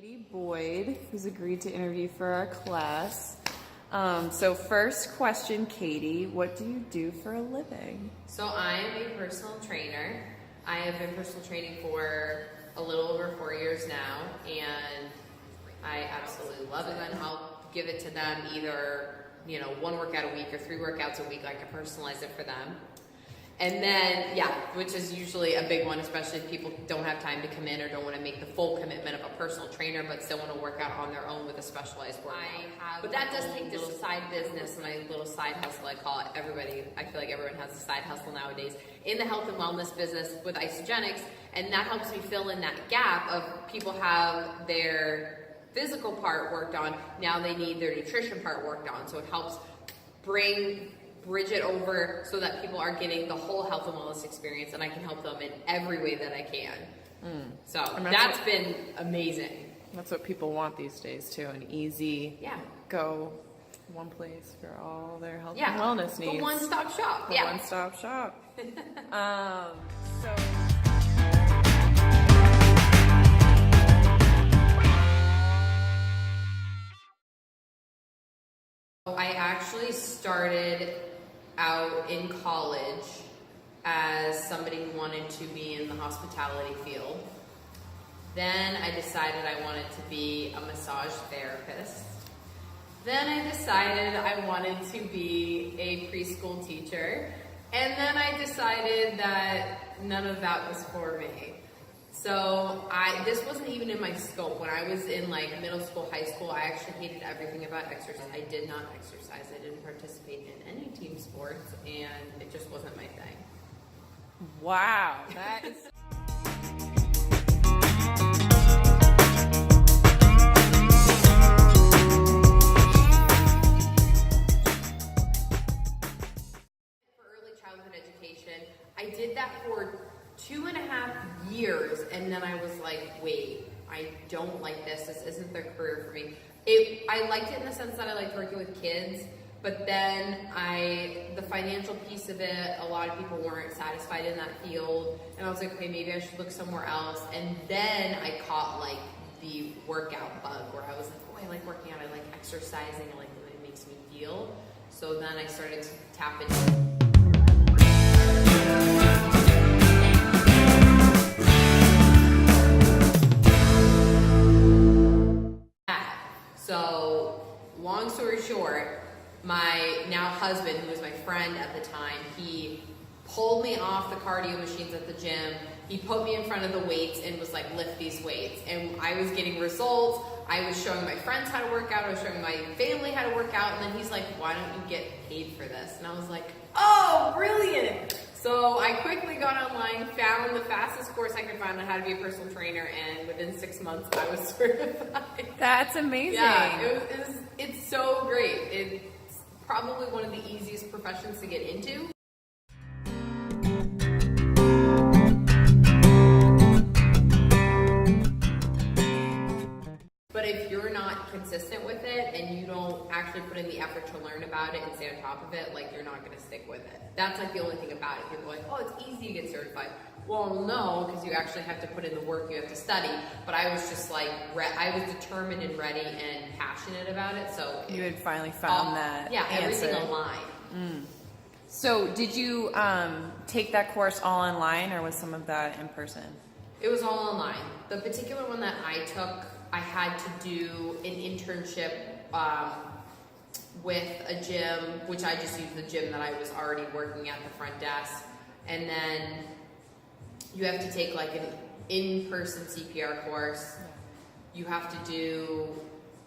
Katy Boyd, who's agreed to interview for our class. So first question, Katy, what do you do for a living? So I am a personal trainer. I have been personal training for a little over 4 years now, and I absolutely love it. And I'll give it to them either, one workout a week or 3 workouts a week. I can personalize it for them. And then, which is usually a big one, especially if people don't have time to come in or don't want to make the full commitment of a personal trainer, but still want to work out on their own with a specialized workout. But that does take this side business, my little side hustle, I call it. I feel like everyone has a side hustle nowadays in the health and wellness business with Isogenics, and that helps me fill in that gap of people have their physical part worked on, now they need their nutrition part worked on, so it helps bridge it over so that people are getting the whole health and wellness experience, and I can help them in every way that I can. So that's been amazing. That's what people want these days too, an easy go one place for all their health and wellness needs. A one-stop shop. One-stop shop. I actually started out in college as somebody who wanted to be in the hospitality field. Then I decided I wanted to be a massage therapist. Then I decided I wanted to be a preschool teacher. And then I decided that none of that was for me. So this wasn't even in my scope. When I was in middle school, high school, I actually hated everything about exercise. I did not exercise. I didn't participate in any team sports, and it just wasn't my thing. Wow, that is... For early childhood education, I did that for 2.5 years, and then I was like, wait, I don't like this. This isn't the career for me. I liked it in the sense that I liked working with kids, but then the financial piece of it, a lot of people weren't satisfied in that field, and I was like, okay, maybe I should look somewhere else. And then I caught the workout bug, where I was like, oh, I like working out, I like exercising, I like the way it makes me feel. So then I started to tap into So, long story short, my now husband, who was my friend at the time, he pulled me off the cardio machines at the gym. He put me in front of the weights and was like, lift these weights. And I was getting results. I was showing my friends how to work out. I was showing my family how to work out. And then he's like, why don't you get paid for this? And I was like, oh, brilliant. So I quickly got online, found the fastest course I could find on how to be a personal trainer, and within 6 months I was certified. That's amazing. Yeah, it's so great. It's probably one of the easiest professions to get into. But if you're not consistent with it and you don't actually put in the effort to learn about it and stay on top of it, you're not going to stick with it. That's the only thing about it. People are like, oh, it's easy to get certified. Well, no, because you actually have to put in the work, you have to study. But I was just I was determined and ready and passionate about it. So you had finally found that everything aligned. So did you take that course all online, or was some of that in person? It was all online. The particular one that I took, I had to do an internship with a gym, which I just used the gym that I was already working at, the front desk. And then you have to take an in-person CPR course. You have to do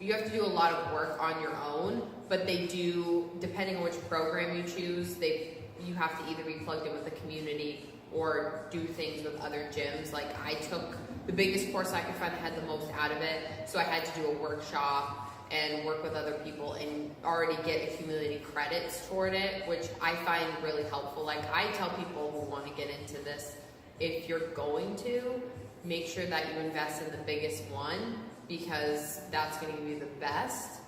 a lot of work on your own, but they do, depending on which program you choose, you have to either be plugged in with the community or do things with other gyms. I took the biggest course I could find that had the most out of it, so I had to do a workshop and work with other people and already get accumulated credits toward it, which I find really helpful. I tell people who want to get into this, if you're going to, make sure that you invest in the biggest one, because that's going to give you the best,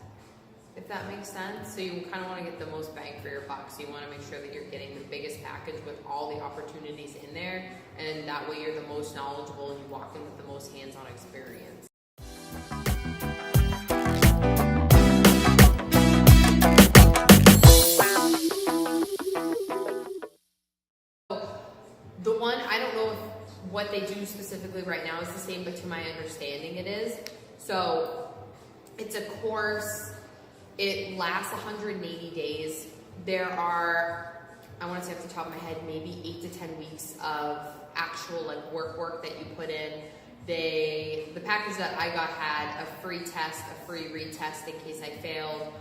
if that makes sense. So you kind of want to get the most bang for your buck. So you want to make sure that you're getting the biggest package with all the opportunities in there, and that way you're the most knowledgeable and you walk in with the most hands-on experience. they do specifically right now is the same, but to my understanding it is. So it's a course, it lasts 180 days. There are, I want to say off the top of my head, maybe 8 to 10 weeks of actual like work that you put in. The package that I got had a free test, a free retest in case I failed,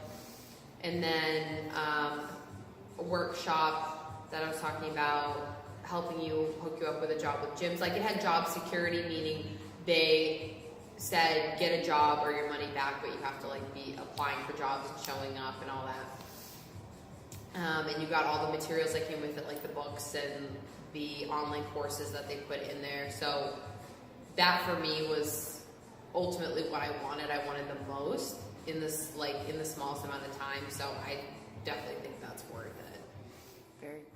and then a workshop that I was talking about, helping you hook you up with a job with gyms. Like it had job security, meaning they said get a job or your money back, but you have to like be applying for jobs and showing up and all that. And you got all the materials that came with it, like the books and the online courses that they put in there. So that for me was ultimately what I wanted. I wanted the most in this, like in the smallest amount of time. So I definitely think that's worth it. Very cool.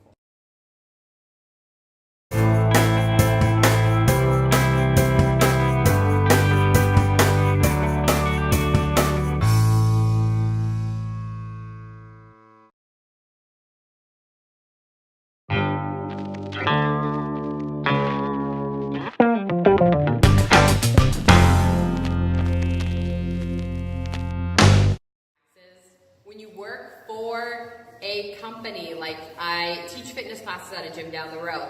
When you work for a company, like I teach fitness classes at a gym down the road.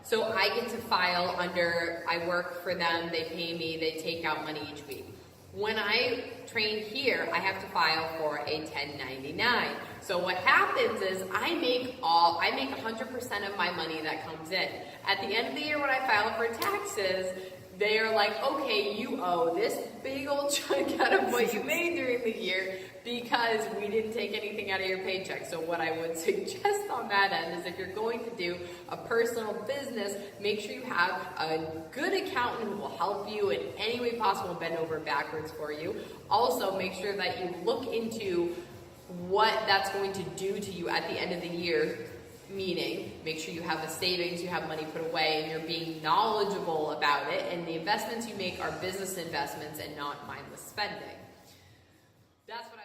So I get to file under, I work for them, they pay me, they take out money each week. When I train here, I have to file for a 1099. So what happens is I make 100% of my money that comes in. At the end of the year when I file for taxes, they are like, okay, you owe this big old chunk out of what you made during the year because we didn't take anything out of your paycheck. So what I would suggest on that end is if you're going to do a personal business, make sure you have a good accountant who will help you in any way possible, bend over backwards for you. Also, make sure that you look into what that's going to do to you at the end of the year. Meaning, make sure you have a savings, you have money put away, and you're being knowledgeable about it, and the investments you make are business investments and not mindless spending. That's what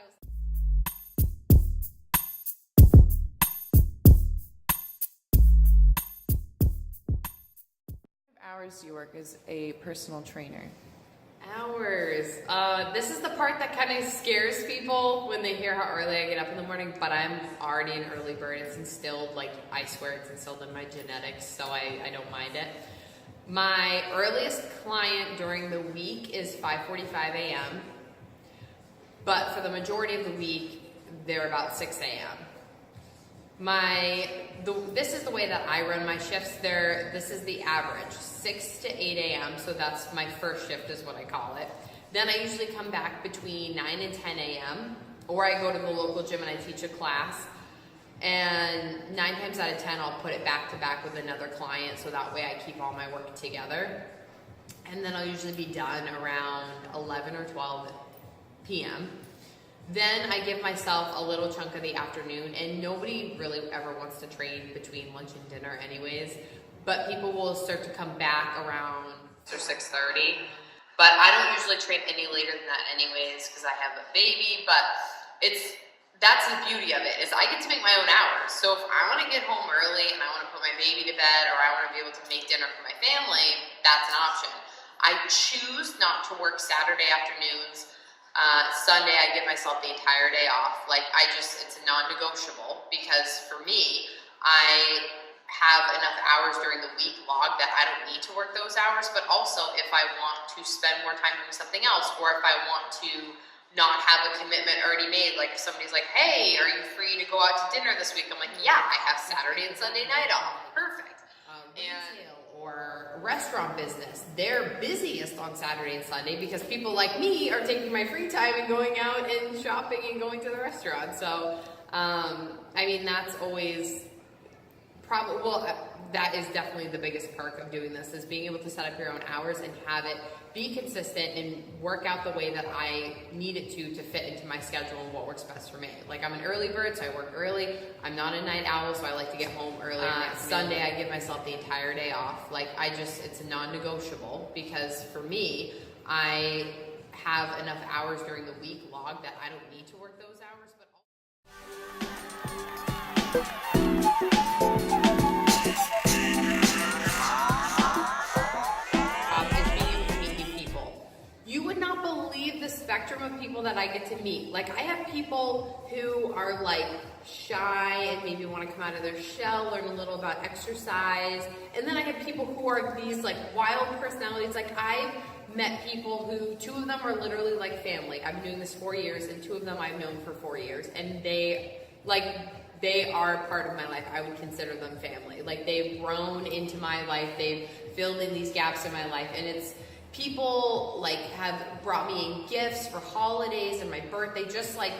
Hours do you work as a personal trainer? Hours. This is the part that kind of scares people when they hear how early I get up in the morning, but I'm already an early bird. It's instilled, like, I swear it's instilled in my genetics, so I don't mind it. My earliest client during the week is 5:45 a.m., but for the majority of the week, they're about 6 a.m. This is the way that I run my shifts. This is the average, 6 to 8 a.m., so that's my first shift is what I call it. Then I usually come back between 9 and 10 a.m., or I go to the local gym and I teach a class, and 9 times out of 10 I'll put it back to back with another client, so that way I keep all my work together. And then I'll usually be done around 11 or 12 p.m. Then I give myself a little chunk of the afternoon, and nobody really ever wants to train between lunch and dinner anyways, but people will start to come back around 6 or 6:30, but I don't usually train any later than that anyways because I have a baby, but that's the beauty of it, is I get to make my own hours. So if I want to get home early and I want to put my baby to bed, or I want to be able to make dinner for my family, that's an option. I choose not to work Saturday afternoons. Sunday, I give myself the entire day off. It's a non-negotiable, because for me, I have enough hours during the week logged that I don't need to work those hours, but also if I want to spend more time doing something else, or if I want to not have a commitment already made, like if somebody's like, hey, are you free to go out to dinner this week? I'm like, yeah, I have Saturday and Sunday night off. Perfect. Retail or restaurant business, they're busiest on Saturday and Sunday because people like me are taking my free time and going out and shopping and going to the restaurant. So, that's always that is definitely the biggest perk of doing this, is being able to set up your own hours and have it be consistent and work out the way that I need it to fit into my schedule and what works best for me. Like, I'm an early bird, so I work early. I'm not a night owl, so I like to get home early. Sunday, I give myself the entire day off. It's a non-negotiable, because for me, I have enough hours during the week logged that I don't need to work those hours, but spectrum of people that I get to meet. Like, I have people who are like shy and maybe want to come out of their shell, learn a little about exercise. And then I have people who are these like wild personalities. Like, I've met people who, 2 of them are literally like family. I've been doing this 4 years, and 2 of them I've known for 4 years. And they are part of my life. I would consider them family. Like, they've grown into my life. They've filled in these gaps in my life. And it's people like have brought me in gifts for holidays and my birthday, just like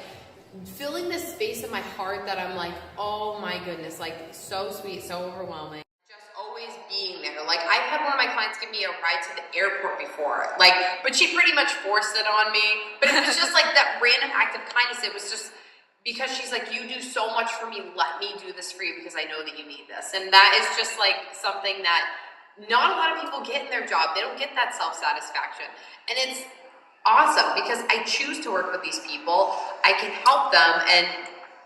filling this space in my heart that I'm like, oh my goodness, like so sweet, so overwhelming. Just always being there. Like, I've had one of my clients give me a ride to the airport before, like, but she pretty much forced it on me. But it was just like that random act of kindness. It was just because she's like, you do so much for me, let me do this for you because I know that you need this. And that is just like something that not a lot of people get in their job. They don't get that self-satisfaction. And it's awesome because I choose to work with these people. I can help them, and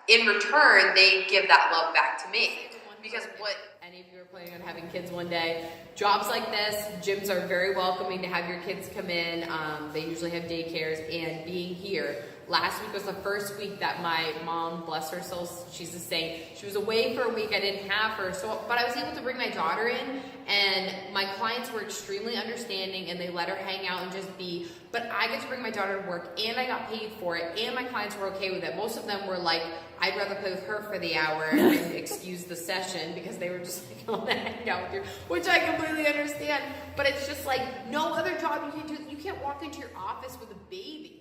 in return, they give that love back to me. Because what any of you are planning on having kids one day, jobs like this, gyms are very welcoming to have your kids come in. They usually have daycares, and being here. Last week was the first week that my mom, bless her soul, she's a saint, she was away for a week. I didn't have her, but I was able to bring my daughter in, and my clients were extremely understanding, and they let her hang out and just be. But I get to bring my daughter to work, and I got paid for it, and my clients were okay with it. Most of them were like, I'd rather play with her for the hour and excuse the session because they were just like, I want to hang out with you, which I completely understand. But it's just like no other job you can do. You can't walk into your office with a baby.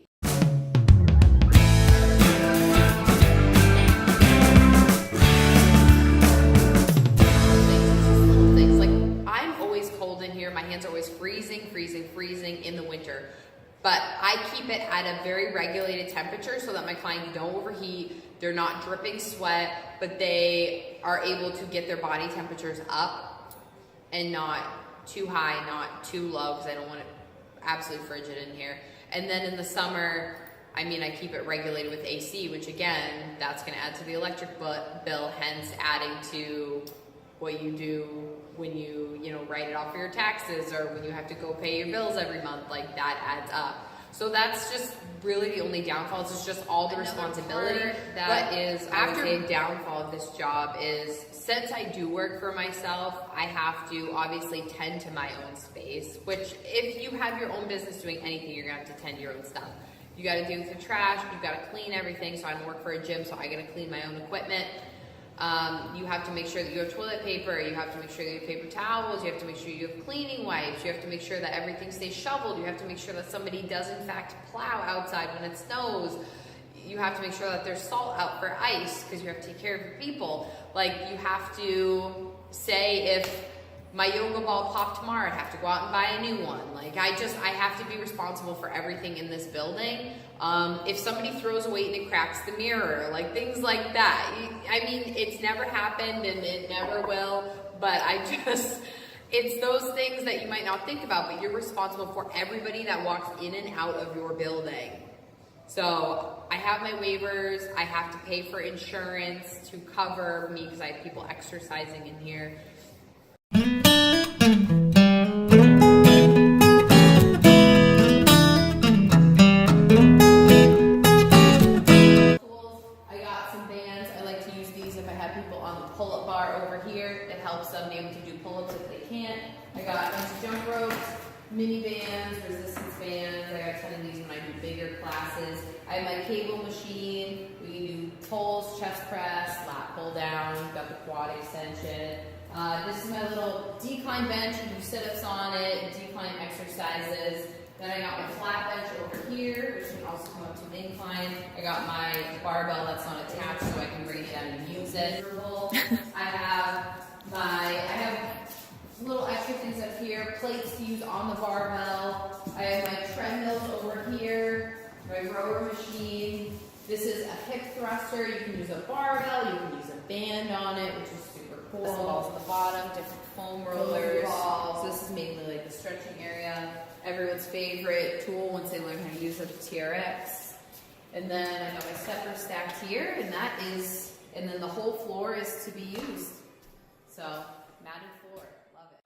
My hands are always freezing in the winter. But I keep it at a very regulated temperature so that my clients don't overheat, they're not dripping sweat, but they are able to get their body temperatures up and not too high, not too low, because I don't want it absolutely frigid in here. And then in the summer, I mean, I keep it regulated with AC, which again, that's going to add to the electric bill, hence adding to what you do when you write it off for your taxes, or when you have to go pay your bills every month, like that adds up. So that's just really the only downfall. It's just all the responsibility. That is, I would say, a downfall of this job is, since I do work for myself, I have to obviously tend to my own space, which if you have your own business doing anything, you're gonna have to tend to your own stuff. You gotta deal with the trash, you've gotta clean everything. So I work for a gym, so I gotta clean my own equipment. You have to make sure that you have toilet paper, you have to make sure that you have paper towels, you have to make sure you have cleaning wipes, you have to make sure that everything stays shoveled, you have to make sure that somebody does in fact plow outside when it snows, you have to make sure that there's salt out for ice because you have to take care of your people. Like, you have to say if my yoga ball popped tomorrow, I'd have to go out and buy a new one. Like, I have to be responsible for everything in this building. If somebody throws a weight and it cracks the mirror, like things like that. I mean, it's never happened and it never will, but it's those things that you might not think about, but you're responsible for everybody that walks in and out of your building. So I have my waivers, I have to pay for insurance to cover me because I have people exercising in here. Pull-up bar over here. It helps them be able to do pull-ups if they can't. I got nice jump ropes, mini bands, resistance bands. I got a ton of these when I do bigger classes. I have my cable machine. We can do pulls, chest press, lat pull down. Got the quad extension. This is my little decline bench. You do sit-ups on it, decline exercises. Then I got my flat bench over here, which can also come up to an incline. I got my barbell that's not attached, so I can bring it down and use it. I have little extra things up here, plates to use on the barbell. I have my treadmills over here, my rower machine. This is a hip thruster. You can use a barbell, you can use a band on it, which is super cool. Some balls at the bottom, different foam rollers. So this is mainly like the stretching area. Everyone's favorite tool once they learn how to use it, the TRX. And then I got my stepper stacked here, and then the whole floor is to be used. So, matted floor, love it.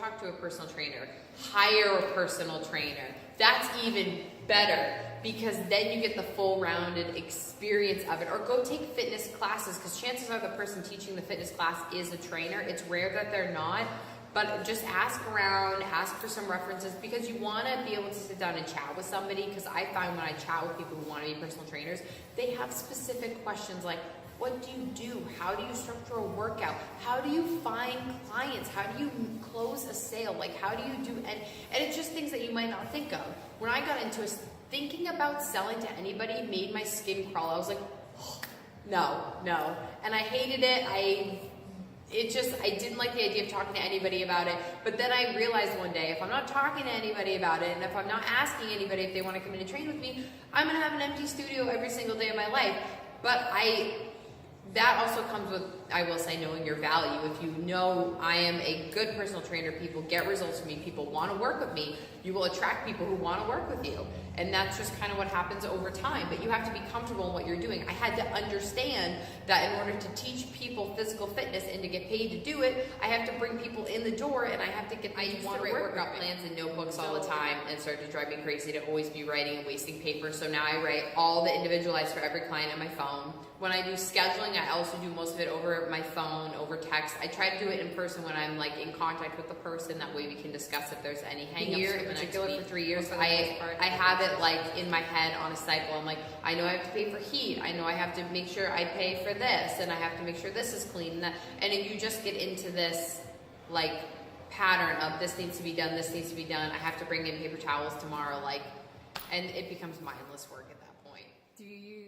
talk to a personal trainer, hire a personal trainer. That's even better, because then you get the full rounded experience of it. Or go take fitness classes, because chances are the person teaching the fitness class is a trainer. It's rare that they're not. But just ask around, ask for some references, because you want to be able to sit down and chat with somebody. Because I find when I chat with people who want to be personal trainers, they have specific questions like, what do you do? How do you structure a workout? How do you find clients? How do you close a sale? Like, how do you do, and it's just things that you might not think of. When I got into it, thinking about selling to anybody made my skin crawl. I was like, oh, no. And I hated it. I didn't like the idea of talking to anybody about it. But then I realized one day, if I'm not talking to anybody about it, and if I'm not asking anybody if they want to come in and train with me, I'm going to have an empty studio every single day of my life. But that also comes with, I will say, knowing your value. If you know I am a good personal trainer, people get results from me, people want to work with me, you will attract people who want to work with you. And that's just kind of what happens over time. But you have to be comfortable in what you're doing. I had to understand that in order to teach people physical fitness and to get paid to do it, I have to bring people in the door, and I have to get them to want to write workout plans and notebooks all the time, and it started to drive me crazy to always be writing and wasting paper. So now I write all the individualized for every client on my phone. When I do scheduling, I also do most of it over my phone, over text. I try to do it in person when I'm like in contact with the person. That way we can discuss if there's any hang-ups. Here in particular, for 3 years, I have it like in my head on a cycle. I'm like, I know I have to pay for heat. I know I have to make sure I pay for this, and I have to make sure this is clean. And then you just get into this like pattern of this needs to be done, this needs to be done. I have to bring in paper towels tomorrow, and it becomes mindless work at that point. Do you